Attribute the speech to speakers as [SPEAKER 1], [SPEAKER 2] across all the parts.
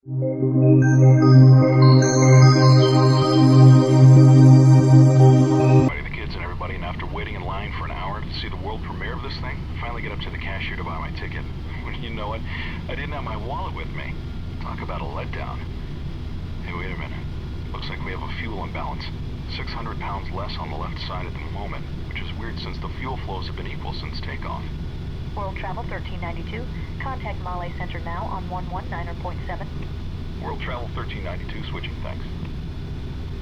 [SPEAKER 1] The kids and everybody, and after waiting in line for an hour to see the world premiere of this thing, I finally get up to the cashier to buy my ticket. When you know it, I didn't have my wallet with me. Talk about a letdown. Hey, wait a minute. Looks like we have a fuel imbalance. 600 pounds less on the left side at the moment, which is weird since the fuel flows have been equal since takeoff.
[SPEAKER 2] World Travel 1392. Contact Male Center now on 119.7.
[SPEAKER 1] World Travel 1392, switching, thanks.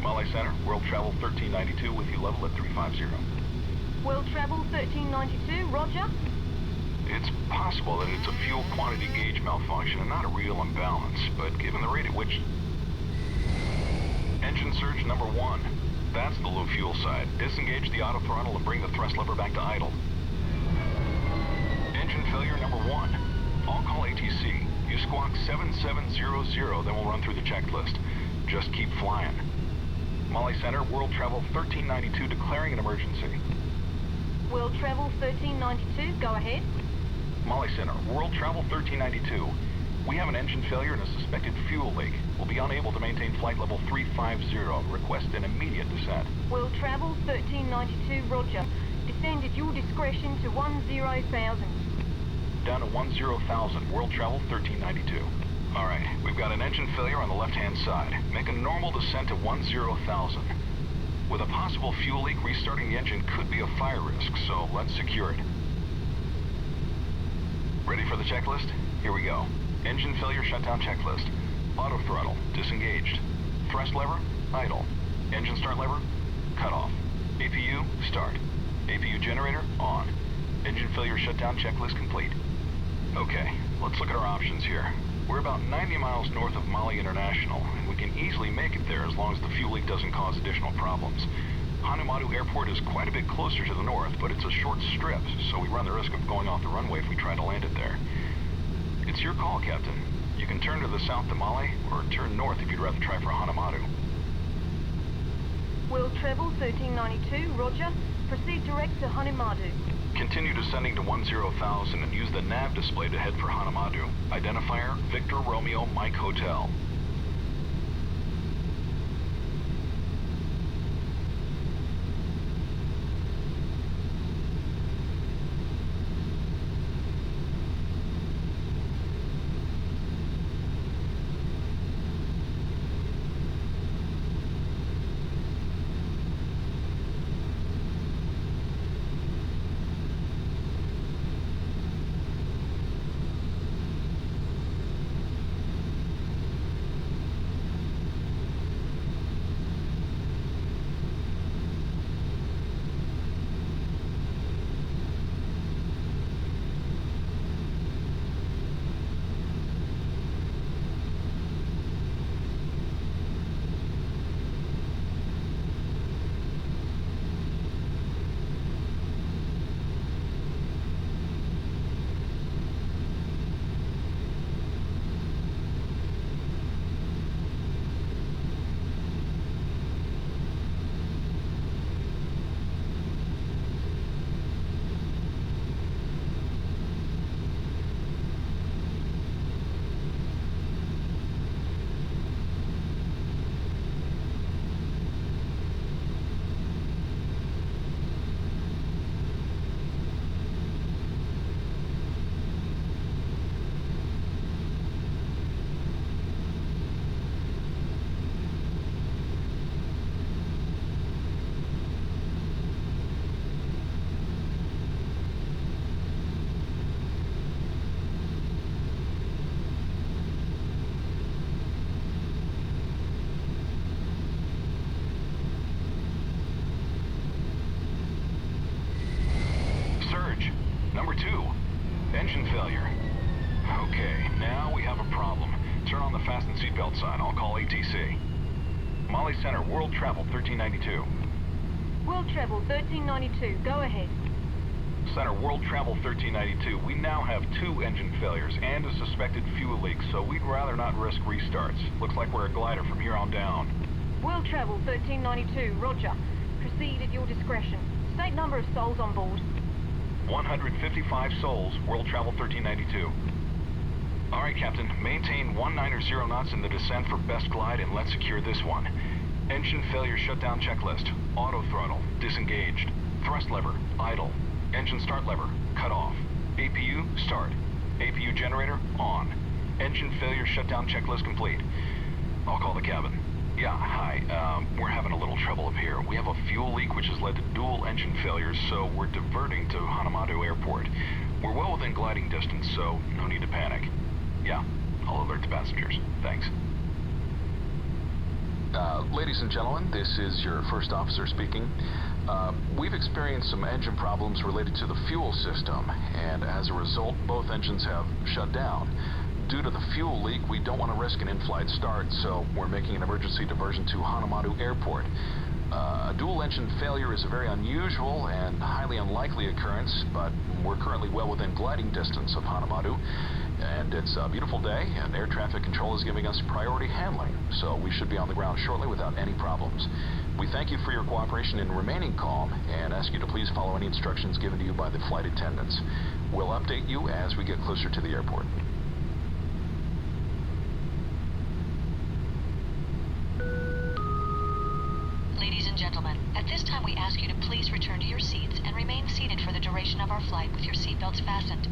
[SPEAKER 1] Male Center, World Travel 1392 with you level at 350.
[SPEAKER 2] World Travel 1392, roger.
[SPEAKER 1] It's possible that it's a fuel quantity gauge malfunction and not a real imbalance, but given the rate at which... Engine surge number 1. That's the low fuel side. Disengage the auto throttle and bring the thrust lever back to idle. Engine failure number 1. I'll call ATC. You squawk 7700, then we'll run through the checklist. Just keep flying. Male Center, World Travel 1392 declaring an emergency.
[SPEAKER 2] World Travel 1392, go ahead.
[SPEAKER 1] Male Center, World Travel 1392. We have an engine failure and a suspected fuel leak. We'll be unable to maintain flight level 350. Request an immediate descent.
[SPEAKER 2] World Travel 1392, roger. Descend at your discretion to 10,000.
[SPEAKER 1] Down to 10,000, World Travel 1392. All right, we've got an engine failure on the left-hand side. Make a normal descent to 10,000. With a possible fuel leak, restarting the engine could be a fire risk, so let's secure it. Ready for the checklist? Here we go. Engine failure shutdown checklist. Auto throttle, disengaged. Thrust lever, idle. Engine start lever, cut off. APU, start. APU generator, on. Engine failure shutdown checklist complete. Okay, let's look at our options here. We're about 90 miles north of Mali International, and we can easily make it there as long as the fuel leak doesn't cause additional problems. Hanimadhoo Airport is quite a bit closer to the north, but it's a short strip, so we run the risk of going off the runway if we try to land it there. It's your call, Captain. You can turn to the south to Mali, or turn north if you'd rather try for Hanimadhoo.
[SPEAKER 2] World Travel 1392, roger. Proceed direct to Hanimadhoo.
[SPEAKER 1] Continue descending to 10,000 and use the nav display to head for Hanimadhoo. Identifier, Victor Romeo Mike Hotel. Number 2, engine failure. Okay, now we have a problem. Turn on the fasten seatbelt sign. I'll call ATC. Male Center, World Travel 1392.
[SPEAKER 2] World Travel 1392, go ahead.
[SPEAKER 1] Center, World Travel 1392. We now have 2 engine failures and a suspected fuel leak, so we'd rather not risk restarts. Looks like we're a glider from here on down.
[SPEAKER 2] World Travel 1392, roger. Proceed at your discretion. State number of souls on board.
[SPEAKER 1] 155 souls, World Travel 1392. All right, Captain. Maintain 190 knots in the descent for best glide, and let's secure this one. Engine failure shutdown checklist. Auto throttle, disengaged. Thrust lever, idle. Engine start lever, cut off. APU, start. APU generator, on. Engine failure shutdown checklist complete. I'll call the cabin. Yeah, hi. We're having a little trouble up here. We have a fuel leak which has led to dual engine failures, so we're diverting to Hanimadhoo Airport. We're well within gliding distance, so no need to panic. Yeah, I'll alert the passengers. Thanks.
[SPEAKER 3] Ladies and gentlemen, this is your first officer speaking. We've experienced some engine problems related to the fuel system, and as a result, both engines have shut down. Due to the fuel leak, we don't want to risk an in-flight start, so we're making an emergency diversion to Hanimadhoo Airport. A dual engine failure is a very unusual and highly unlikely occurrence, but we're currently well within gliding distance of Hanimadhoo, and it's a beautiful day, and air traffic control is giving us priority handling, so we should be on the ground shortly without any problems. We thank you for your cooperation in remaining calm and ask you to please follow any instructions given to you by the flight attendants. We'll update you as we get closer to the airport.
[SPEAKER 4] Ladies and gentlemen, at this time we ask you to please return to your seats and remain seated for the duration of our flight with your seatbelts fastened.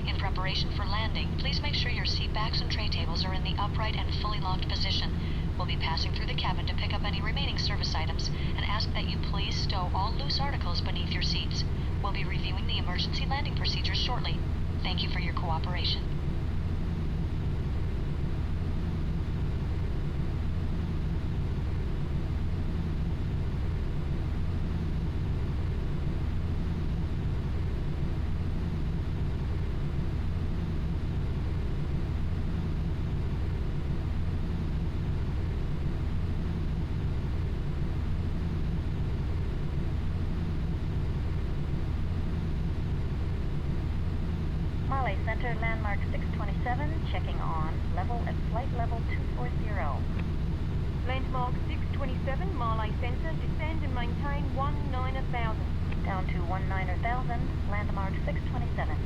[SPEAKER 4] In preparation for landing, please make sure your seat backs and tray tables are in the upright and fully locked position. We'll be passing through the cabin to pick up any remaining service items and ask that you please stow all loose articles beneath your seats. We'll be reviewing the emergency landing procedures shortly. Thank you for your cooperation.
[SPEAKER 5] Center landmark 627, checking on, level at flight level 240.
[SPEAKER 2] Landmark 627, Marley Center, descend and maintain 190,000.
[SPEAKER 5] Down to 190,000, landmark 627.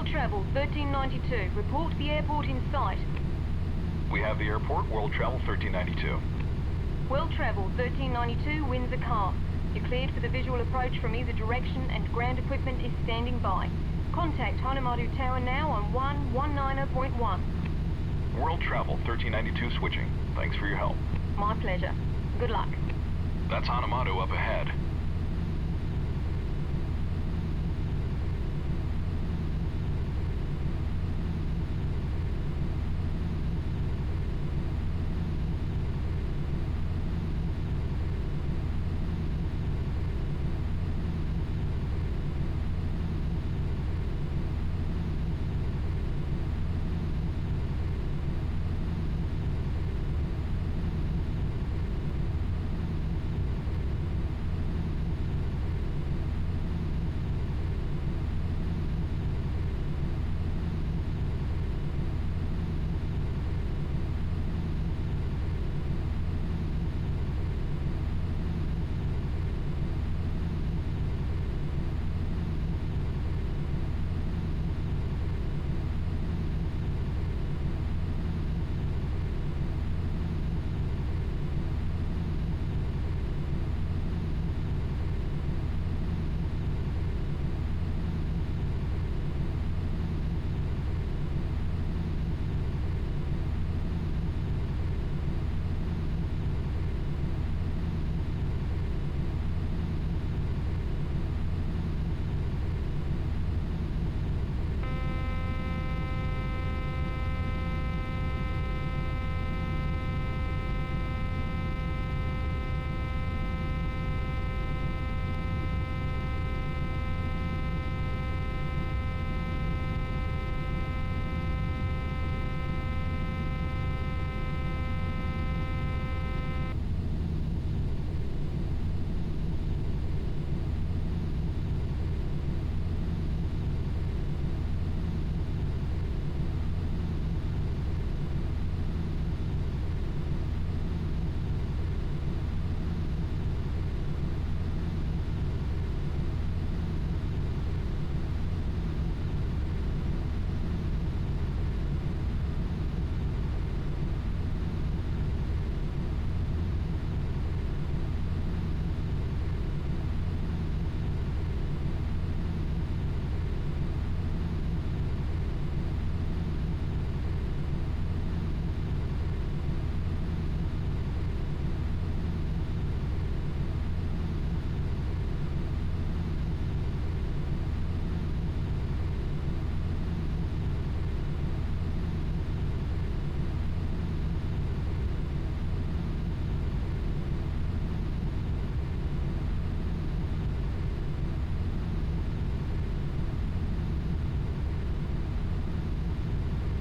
[SPEAKER 2] World Travel 1392. Report the airport in sight.
[SPEAKER 1] We have the airport, World Travel 1392.
[SPEAKER 2] World Travel 1392, winds are calm. You're cleared for the visual approach from either direction and ground equipment is standing by. Contact Hanimadhoo Tower now on 119.1.
[SPEAKER 1] World Travel 1392 switching. Thanks for your help.
[SPEAKER 2] My pleasure. Good luck.
[SPEAKER 1] That's Hanimadhoo up ahead.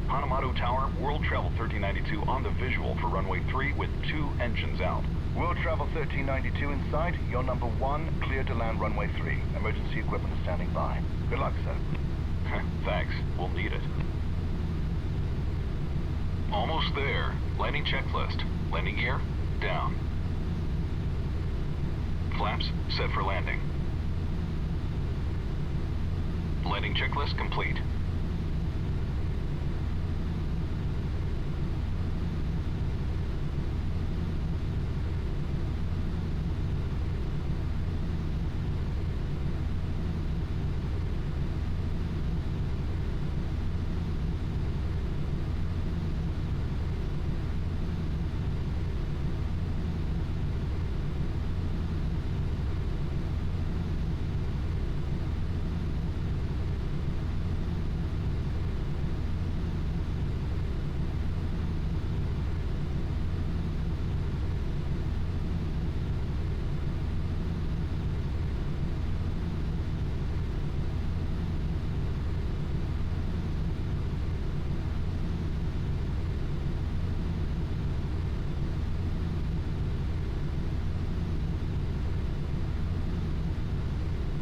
[SPEAKER 1] Hanimadhoo Tower, World Travel 1392 on the visual for runway 3 with 2 engines out.
[SPEAKER 6] World Travel 1392 in sight. You're number 1, cleared to land runway 3. Emergency equipment is standing by. Good luck, sir.
[SPEAKER 1] Thanks. We'll need it. Almost there. Landing checklist. Landing gear, down. Flaps, set for landing. Landing checklist complete.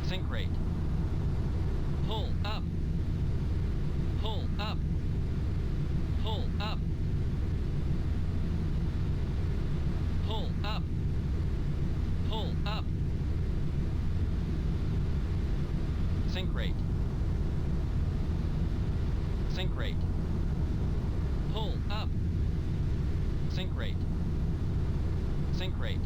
[SPEAKER 7] Sink rate. Pull up. Pull up. Pull up. Pull up. Pull up. Sink rate. Sink rate. Pull up. Sink rate. Sink rate.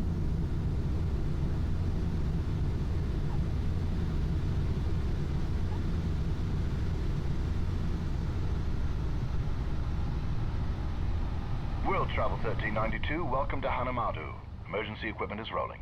[SPEAKER 6] World Travel 1392, welcome to Hanimadhoo. Emergency equipment is rolling.